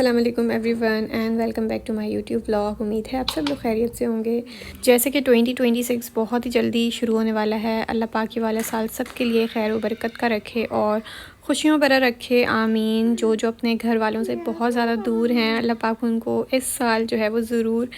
अस्सलाम वालेकुम everyone and welcome back to my YouTube blog. उम्मीद है आप सब लोग खैरियत से होंगे। जैसे कि 2026 बहुत ही जल्दी शुरू होने वाला है। अल्लाह पाक ये वाला साल सब के लिए खैर व बरकत का रखे और खुशियों भरा रखे, आमीन। जो जो अपने घर वालों से बहुत ज़्यादा दूर हैं, अल्लाह पाक उनको इस साल जो है वो ज़रूर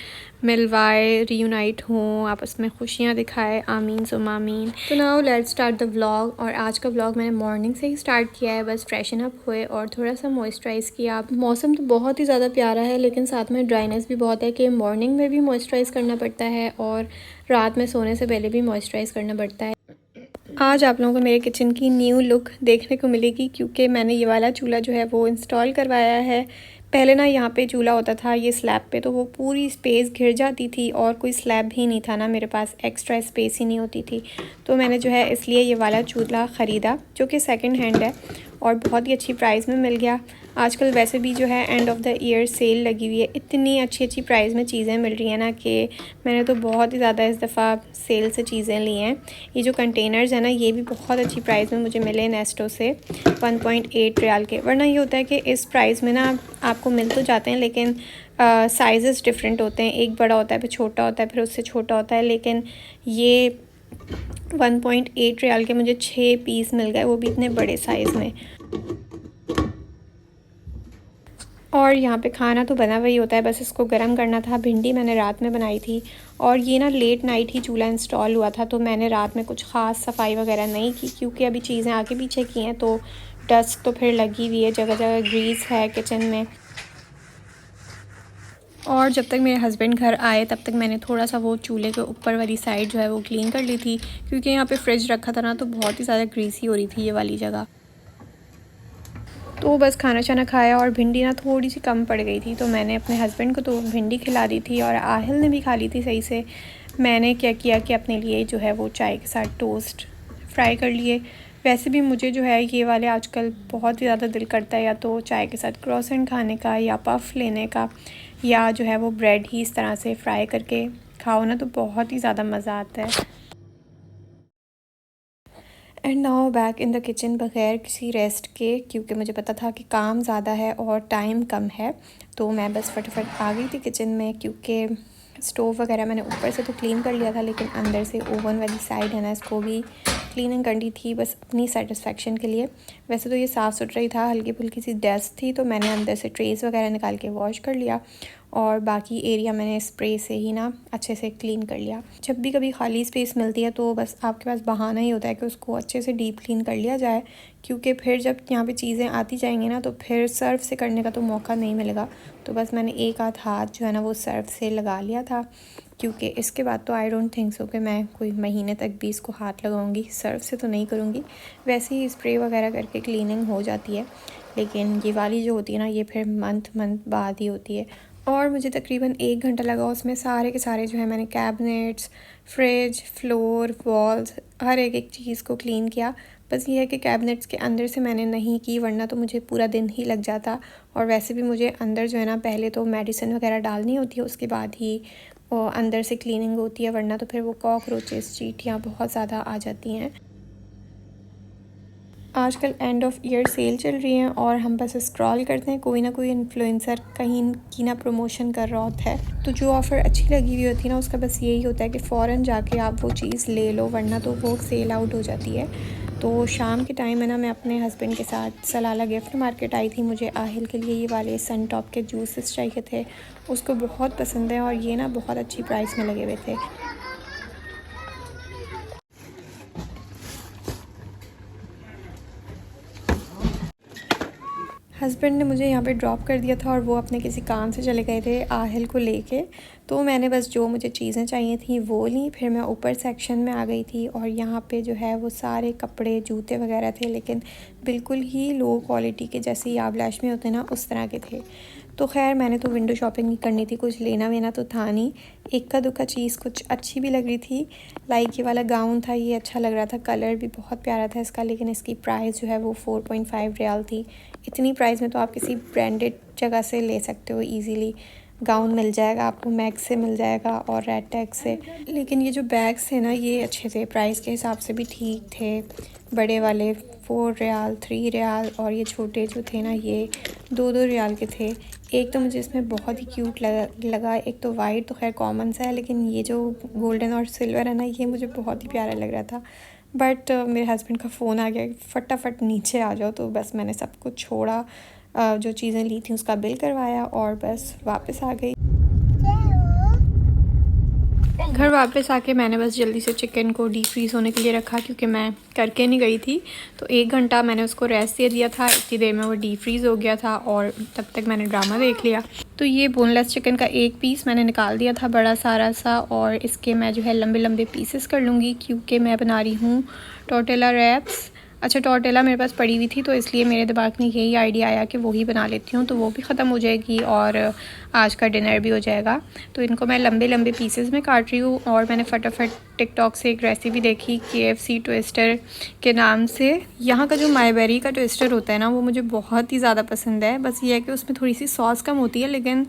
मिलवाए, रीयूनाइट हों, आपस में खुशियाँ दिखाए, आमीन सुम आमीन। तो now let's start the vlog. और आज का व्लॉग मैंने मॉर्निंग से ही स्टार्ट किया है। बस फ्रेशन अप हुए और थोड़ा सा मॉइस्चराइज़ किया। मौसम तो बहुत ही ज़्यादा प्यारा है, लेकिन साथ में ड्राइनेस भी बहुत है कि मॉर्निंग में भी मॉइस्चराइज़ करना पड़ता है और रात में सोने से पहले भी मॉइस्चराइज़ करना पड़ता है। आज आप लोगों को मेरे किचन की न्यू लुक देखने को मिलेगी, क्योंकि मैंने ये वाला चूल्हा जो है वो इंस्टॉल करवाया है। पहले ना यहाँ पे चूल्हा होता था ये स्लैब पे, तो वो पूरी स्पेस घिर जाती थी और कोई स्लैब ही नहीं था ना, मेरे पास एक्स्ट्रा स्पेस ही नहीं होती थी। तो मैंने जो है इसलिए ये वाला चूल्हा ख़रीदा, जो कि सेकंड हैंड है और बहुत ही अच्छी प्राइस में मिल गया। आजकल वैसे भी जो है end of the year cell लगी हुई है, इतनी अच्छी अच्छी प्राइस में चीज़ें मिल रही हैं ना कि मैंने तो बहुत ही ज़्यादा इस दफ़ा सेल से चीज़ें ली हैं। ये जो कंटेनर्स हैं ना, ये भी बहुत अच्छी प्राइस में मुझे मिले नेस्टो से 1.8 रियाल के। वरना ये होता है कि इस प्राइस में ना आपको मिल तो जाते हैं, लेकिन साइज़ डिफरेंट होते हैं। एक बड़ा होता है, फिर छोटा होता है, फिर उससे छोटा होता है। लेकिन ये 1.8 रियाल के मुझे 6 पीस मिल गए, वो भी इतने बड़े साइज़ में। और यहाँ पे खाना तो बना वही होता है, बस इसको गर्म करना था। भिंडी मैंने रात में बनाई थी और ये ना लेट नाइट ही चूल्हा इंस्टॉल हुआ था, तो मैंने रात में कुछ ख़ास सफाई वगैरह नहीं की, क्योंकि अभी चीज़ें आगे पीछे की हैं तो डस्ट तो फिर लगी हुई है, जगह जगह ग्रीस है किचन में। और जब तक मेरे हस्बैंड घर आए तब तक मैंने थोड़ा सा वो चूल्हे के ऊपर वाली साइड जो है वो क्लीन कर ली थी, क्योंकि यहाँ पे फ्रिज रखा था ना, तो बहुत ही ज़्यादा ग्रीसी हो रही थी ये वाली जगह। तो बस खाना शाना खाया और भिंडी ना थोड़ी सी कम पड़ गई थी, तो मैंने अपने हस्बैंड को तो भिंडी खिला दी थी और आहिल ने भी खा ली थी सही से। मैंने क्या किया कि अपने लिए जो है वो चाय के साथ टोस्ट फ्राई कर लिए। वैसे भी मुझे जो है ये वाले आजकल बहुत ही ज़्यादा दिल करता है या तो चाय के साथ क्रोसेंट खाने का, या पफ लेने का, या जो है वो ब्रेड ही इस तरह से फ्राई करके खाओ ना, तो बहुत ही ज़्यादा मज़ा आता है। And now back in the kitchen बग़ैर किसी रेस्ट के, क्योंकि मुझे पता था कि काम ज़्यादा है और टाइम कम है, तो मैं बस फटाफट आ गई थी किचन में। क्योंकि स्टोव वगैरह मैंने ऊपर से तो क्लीन कर लिया था, लेकिन अंदर से ओवन वाली साइड है ना, इसको भी क्लीनिंग करनी थी, बस अपनी सेटिस्फेक्शन के लिए। वैसे तो ये साफ़ सुथरा ही था, हल्की फुल्की सी डस्ट थी, तो मैंने अंदर से ट्रेस वगैरह निकाल के वॉश कर लिया और बाकी एरिया मैंने स्प्रे से ही ना अच्छे से क्लीन कर लिया। जब भी कभी खाली स्पेस मिलती है तो बस आपके पास बहाना ही होता है कि उसको अच्छे से डीप क्लीन कर लिया जाए, क्योंकि फिर जब यहाँ पे चीज़ें आती जाएंगी ना, तो फिर सर्फ से करने का तो मौका नहीं मिलेगा। तो बस मैंने एक आध हाथ जो है ना वो सर्फ से लगा लिया था, क्योंकि इसके बाद तो आई डोंट थिंक सो कि मैं कोई महीने तक भी इसको हाथ लगाऊंगी। सर्फ से तो नहीं करूँगी, वैसे ही स्प्रे वगैरह करके क्लीनिंग हो जाती है, लेकिन ये वाली जो होती है ना, ये फिर मंथ बाद ही होती है। और मुझे तकरीबन 1 घंटा लगा, उसमें सारे के सारे जो है मैंने कैबिनेट्स, फ्रिज, फ्लोर, वॉल्स, हर एक चीज़ को क्लीन किया। बस ये है कि कैबिनेट्स के अंदर से मैंने नहीं की, वरना तो मुझे पूरा दिन ही लग जाता। और वैसे भी मुझे अंदर जो है ना, पहले तो मेडिसिन वगैरह डालनी होती है, उसके बाद ही वो अंदर से क्लीनिंग होती है, वरना तो फिर वो कॉकरोचेस, चींटियाँ बहुत ज़्यादा आ जाती हैं। आजकल एंड ऑफ ईयर सेल चल रही है और हम बस स्क्रॉल करते हैं, कोई ना कोई इन्फ्लुएंसर कहीं की ना प्रमोशन कर रहा होता है, तो जो ऑफ़र अच्छी लगी हुई होती है ना, उसका बस यही होता है कि फ़ौरन जाके आप वो चीज़ ले लो, वरना तो वो सेल आउट हो जाती है। तो शाम के टाइम है ना, मैं अपने हस्बैंड के साथ सलाला गिफ्ट मार्केट आई थी। मुझे आहिल के लिए ये वाले सन टॉप के जूसेस चाहिए थे, उसको बहुत पसंद है और ये ना बहुत अच्छी प्राइस में लगे हुए थे। हस्बैंड ने मुझे यहाँ पे ड्रॉप कर दिया था और वो अपने किसी काम से चले गए थे आहिल को लेके। तो मैंने बस जो मुझे चीज़ें चाहिए थी वो ली। फिर मैं ऊपर सेक्शन में आ गई थी और यहाँ पे जो है वो सारे कपड़े, जूते वगैरह थे, लेकिन बिल्कुल ही लो क्वालिटी के, जैसे याबलाश में होते ना, उस तरह के थे। तो खैर मैंने तो विंडो शॉपिंग ही करनी थी, कुछ लेना वेना तो था नहीं। इक्का दुक्का चीज़ कुछ अच्छी भी लग रही थी, लाइक ये वाला गाउन था, ये अच्छा लग रहा था, कलर भी बहुत प्यारा था इसका, लेकिन इसकी प्राइस जो है वो 4.5 रियाल थी। इतनी प्राइस में तो आप किसी ब्रांडेड जगह से ले सकते हो ईज़िली। गाउन मिल जाएगा आपको, मैक्स से मिल जाएगा और रेड टैग से। लेकिन ये जो बैग्स थे ना, ये अच्छे थे, प्राइस के हिसाब से भी ठीक थे, बड़े वाले 4 रियाल, 3 रियाल, और ये छोटे जो थे ना ये 2-2 रियाल के थे। एक तो मुझे इसमें बहुत ही क्यूट लगा। एक तो वाइट तो खैर कॉमन सा है, लेकिन ये जो गोल्डन और सिल्वर है ना ये मुझे बहुत ही प्यारा लग रहा था। बट मेरे हस्बैंड का फ़ोन आ गया, फटाफट नीचे आ जाओ। तो बस मैंने सब कुछ छोड़ा, जो चीज़ें ली थी उसका बिल करवाया और बस वापस आ गई। घर वापस आके मैंने बस जल्दी से चिकन को डीप फ्रीज़ होने के लिए रखा, क्योंकि मैं करके नहीं गई थी। तो 1 घंटा मैंने उसको रेस्ट दे दिया था, इतनी देर में वो डीप फ्रीज़ हो गया था और तब तक मैंने ड्रामा देख लिया। तो ये बोनलेस चिकन का एक पीस मैंने निकाल दिया था, बड़ा सारा सा, और इसके मैं जो है लंबे लंबे पीसेस कर लूँगी, क्योंकि मैं बना रही हूँ टोर्टिला रैप्स। अच्छा, टोर्टिला मेरे पास पड़ी हुई थी तो इसलिए मेरे दिमाग में यही आइडिया आया कि वही बना लेती हूँ, तो वो भी ख़त्म हो जाएगी और आज का डिनर भी हो जाएगा। तो इनको मैं लंबे लंबे पीसेस में काट रही हूँ। और मैंने फटाफट टिकटॉक से एक रेसिपी देखी KFC ट्विस्टर के नाम से। यहाँ का जो मायबेरी का ट्विस्टर होता है ना वो मुझे बहुत ही ज़्यादा पसंद है। बस ये है कि उसमें थोड़ी सी सॉस कम होती है, लेकिन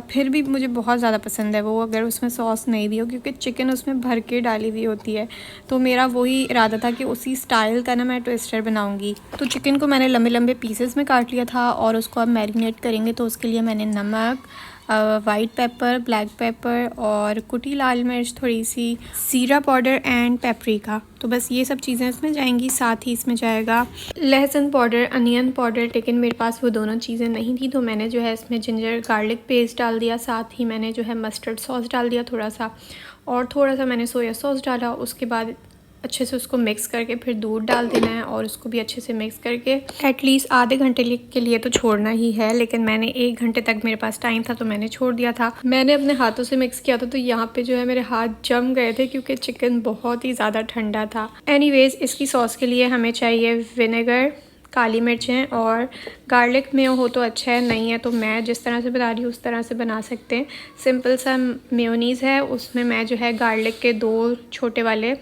फिर भी मुझे बहुत ज़्यादा पसंद है वो, अगर उसमें सॉस नहीं भी हो, क्योंकि चिकन उसमें भर के डाली हुई होती है। तो मेरा वही इरादा था कि उसी स्टाइल का ना मैं ट्विस्टर बनाऊँगी। तो चिकन को मैंने लंबे लंबे पीसेस में काट लिया था और उसको अब मैरिनेट करेंगे। तो उसके लिए मैंने नमक, वाइट पेपर, ब्लैक पेपर और कुटी लाल मिर्च, थोड़ी सी जीरा पाउडर एंड पेपरिका, तो बस ये सब चीज़ें इसमें जाएंगी। साथ ही इसमें जाएगा लहसुन पाउडर, अनियन पाउडर, लेकिन मेरे पास वो दोनों चीज़ें नहीं थी तो मैंने जो है इसमें जिंजर गार्लिक पेस्ट डाल दिया। साथ ही मैंने जो है मस्टर्ड सॉस डाल दिया थोड़ा सा, और थोड़ा सा मैंने सोया सॉस डाला। उसके बाद अच्छे से उसको मिक्स करके फिर दूध डाल देना है और उसको भी अच्छे से मिक्स करके एटलीस्ट आधे घंटे के लिए तो छोड़ना ही है। लेकिन मैंने 1 घंटे तक मेरे पास टाइम था तो मैंने छोड़ दिया था। मैंने अपने हाथों से मिक्स किया था तो यहाँ पे जो है मेरे हाथ जम गए थे, क्योंकि चिकन बहुत ही ज़्यादा ठंडा था। एनीवेज, इसकी सॉस के लिए हमें चाहिए विनेगर, काली मिर्चें और गार्लिक में हो तो अच्छा है, नहीं है तो मैं जिस तरह से बना रही हूँ उस तरह से बना सकते हैं। सिंपल सा मेयोनीज़ है, उसमें मैं जो है गार्लिक के 2 छोटे वाले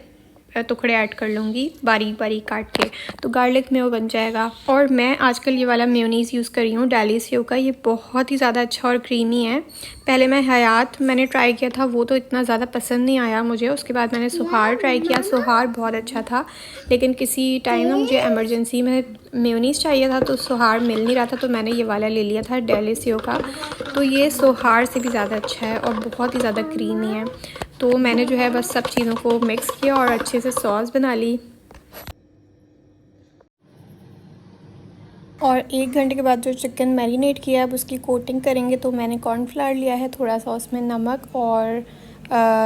टुकड़े ऐड कर लूँगी बारीक बारीक काट के, तो गार्लिक में वो बन जाएगा। और मैं आजकल ये वाला मेयोनीज़ यूज़ कर रही हूँ डेलिसियो का, ये बहुत ही ज़्यादा अच्छा और क्रीमी है। पहले मैं हयात मैंने ट्राई किया था, वो तो इतना ज़्यादा पसंद नहीं आया मुझे। उसके बाद मैंने सुहार ट्राई किया, सुहार बहुत अच्छा था, लेकिन किसी टाइम ना मुझे एमरजेंसी में मेयोनीज़ चाहिए था तो सुहार मिल नहीं रहा था, तो मैंने ये वाला ले लिया था डेलिसियो का। तो ये सुहार से भी ज़्यादा अच्छा है और बहुत ही ज़्यादा क्रीमी है। तो मैंने जो है बस सब चीज़ों को मिक्स किया और अच्छे से सॉस बना ली। और 1 घंटे के बाद जो चिकन मैरिनेट किया है अब उसकी कोटिंग करेंगे। तो मैंने कॉर्नफ्लावर लिया है, थोड़ा सा उसमें नमक और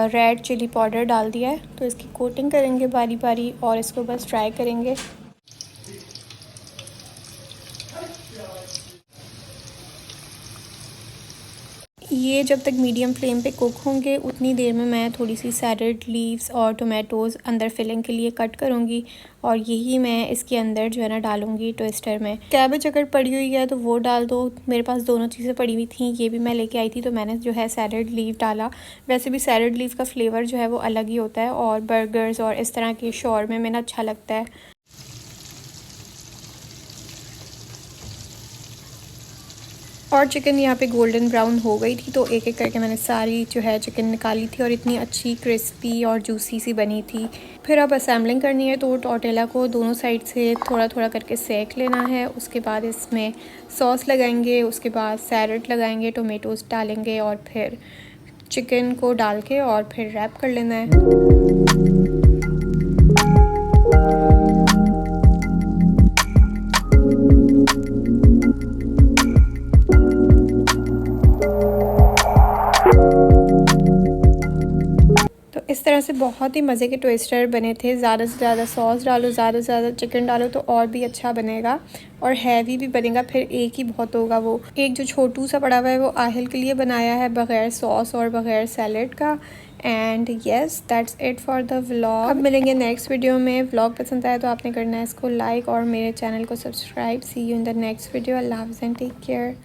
रेड चिली पाउडर डाल दिया है। तो इसकी कोटिंग करेंगे बारी बारी और इसको बस फ्राई करेंगे। ये जब तक मीडियम फ्लेम पे कुक होंगे उतनी देर में मैं थोड़ी सी सैलड लीव्स और टोमेटोज़ अंदर फिलिंग के लिए कट करूँगी, और यही मैं इसके अंदर जो है ना डालूँगी ट्विस्टर में। कैबेज अगर पड़ी हुई है तो वो डाल दो, मेरे पास दोनों चीज़ें पड़ी हुई थी, ये भी मैं लेके आई थी तो मैंने जो है सैलड लीव डाला। वैसे भी सैलड लीव का फ्लेवर जो है वो अलग ही होता है और बर्गर्स और इस तरह के शॉर्मे में ना अच्छा लगता है। और चिकन यहाँ पे गोल्डन ब्राउन हो गई थी तो एक एक करके मैंने सारी जो है चिकन निकाली थी और इतनी अच्छी क्रिस्पी और जूसी सी बनी थी। फिर अब असेंबलिंग करनी है तो टोर्टिला को दोनों साइड से थोड़ा थोड़ा करके सेक लेना है। उसके बाद इसमें सॉस लगाएंगे, उसके बाद सैलड लगाएंगे, टोमेटोज़ डालेंगे और फिर चिकन को डाल के और फिर रैप कर लेना है। इस तरह से बहुत ही मज़े के ट्विस्टर बने थे। ज़्यादा से ज़्यादा सॉस डालो, ज़्यादा से ज़्यादा चिकन डालो तो और भी अच्छा बनेगा और हैवी भी बनेगा, फिर एक ही बहुत होगा। वो एक जो छोटू सा पड़ा हुआ है वो आहिल के लिए बनाया है बग़ैर सॉस और बग़ैर सैलड का। And yes, that's it for the vlog. अब मिलेंगे नेक्स्ट वीडियो में। व्लॉग पसंद आया तो आपने करना है इसको लाइक और मेरे चैनल को subscribe. See you in the next video. अल्लाह हाफ़िज़ एंड टेक केयर।